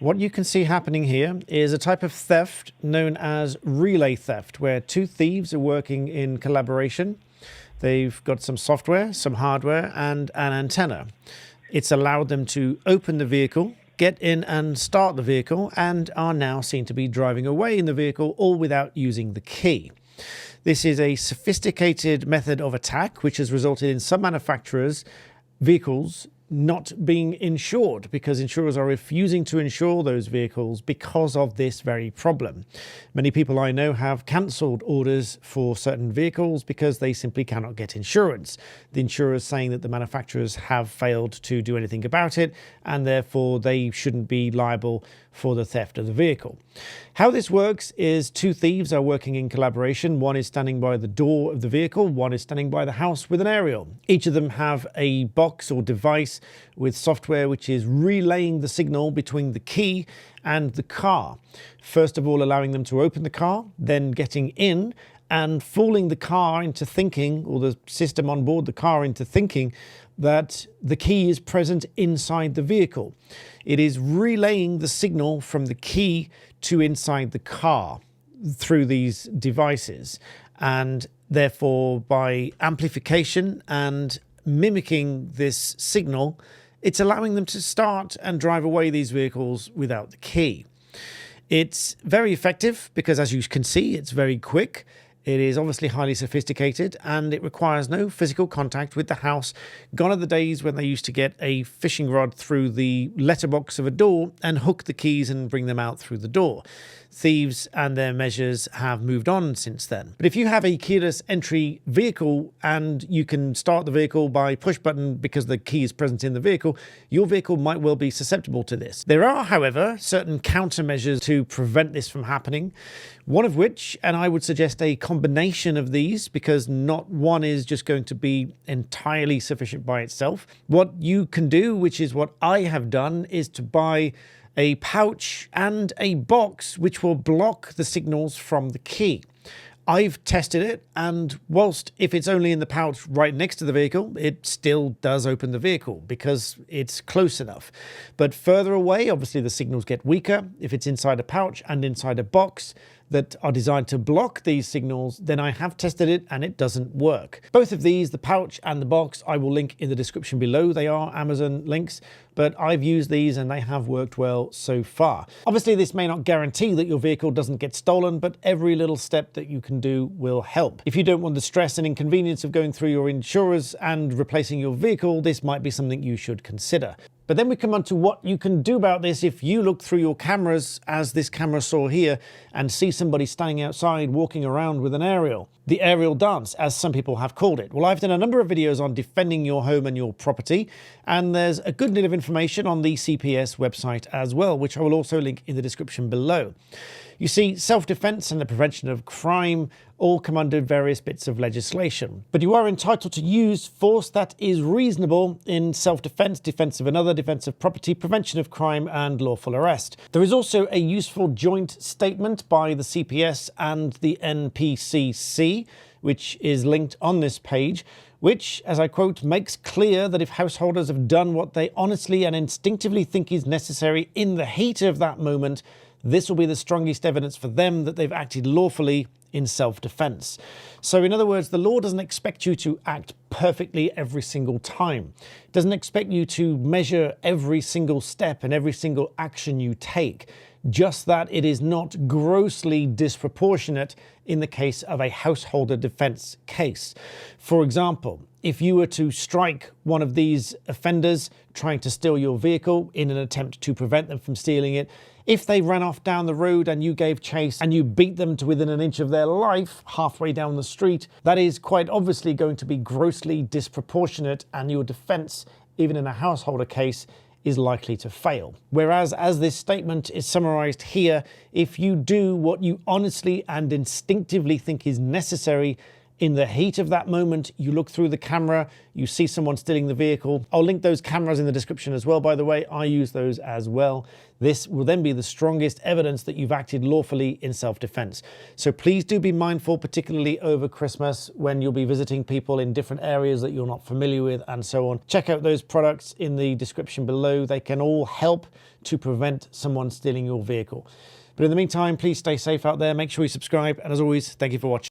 What you can see happening here is a type of theft known as relay theft, where two thieves are working in collaboration. They've got some software, some hardware, and an antenna. It's allowed them to open the vehicle, get in and start the vehicle, and are now seen to be driving away in the vehicle, all without using the key. This is a sophisticated method of attack, which has resulted in some manufacturers' vehicles not being insured because insurers are refusing to insure those vehicles because of this very problem. Many people I know have cancelled orders for certain vehicles because they simply cannot get insurance. The insurers saying that the manufacturers have failed to do anything about it and therefore they shouldn't be liable for the theft of the vehicle. How this works is two thieves are working in collaboration. One is standing by the door of the vehicle, one is standing by the house with an aerial. Each of them have a box or device with software which is relaying the signal between the key and the car. First of all, allowing them to open the car, then getting in and fooling the car into thinking, or the system on board the car into thinking, that the key is present inside the vehicle. It is relaying the signal from the key to inside the car through these devices. And therefore, by amplification and mimicking this signal, it's allowing them to start and drive away these vehicles without the key. It's very effective because, as you can see, it's very quick. It is obviously highly sophisticated and it requires no physical contact with the house. Gone are the days when they used to get a fishing rod through the letterbox of a door and hook the keys and bring them out through the door. Thieves and their measures have moved on since then. But if you have a keyless entry vehicle and you can start the vehicle by push button because the key is present in the vehicle, your vehicle might well be susceptible to this. There are, however, certain countermeasures to prevent this from happening. One of which, and I would suggest a combination of these because not one is just going to be entirely sufficient by itself. What you can do, which is what I have done, is to buy a pouch and a box which will block the signals from the key. I've tested it, and whilst if it's only in the pouch right next to the vehicle, it still does open the vehicle because it's close enough. But further away, obviously the signals get weaker. If it's inside a pouch and inside a box that are designed to block these signals, then I have tested it and it doesn't work. Both of these, the pouch and the box, I will link in the description below. They are Amazon links, but I've used these and they have worked well so far. Obviously, this may not guarantee that your vehicle doesn't get stolen, but every little step that you can do will help. If you don't want the stress and inconvenience of going through your insurers and replacing your vehicle, this might be something you should consider. But then we come on to what you can do about this if you look through your cameras, as this camera saw here, and see somebody standing outside walking around with an aerial. The aerial dance, as some people have called it. Well, I've done a number of videos on defending your home and your property, and there's a good deal of information on the CPS website as well, which I will also link in the description below. You see, self-defense and the prevention of crime all come under various bits of legislation. But you are entitled to use force that is reasonable in self-defense, defense of another, defense of property, prevention of crime, and lawful arrest. There is also a useful joint statement by the CPS and the NPCC, which is linked on this page, which, as I quote, makes clear that if householders have done what they honestly and instinctively think is necessary in the heat of that moment, this will be the strongest evidence for them that they've acted lawfully in self-defense. So in other words, the law doesn't expect you to act perfectly every single time. It doesn't expect you to measure every single step and every single action you take. Just that it is not grossly disproportionate in the case of a householder defense case. For example, if you were to strike one of these offenders trying to steal your vehicle in an attempt to prevent them from stealing it, if they ran off down the road and you gave chase and you beat them to within an inch of their life halfway down the street, that is quite obviously going to be grossly disproportionate, and your defense, even in a householder case, is likely to fail. Whereas, as this statement is summarized here, if you do what you honestly and instinctively think is necessary in the heat of that moment, you look through the camera, you see someone stealing the vehicle. I'll link those cameras in the description as well, by the way. I use those as well. This will then be the strongest evidence that you've acted lawfully in self-defense. So please do be mindful, particularly over Christmas when you'll be visiting people in different areas that you're not familiar with and so on. Check out those products in the description below. They can all help to prevent someone stealing your vehicle. But in the meantime, please stay safe out there. Make sure you subscribe. And as always, thank you for watching.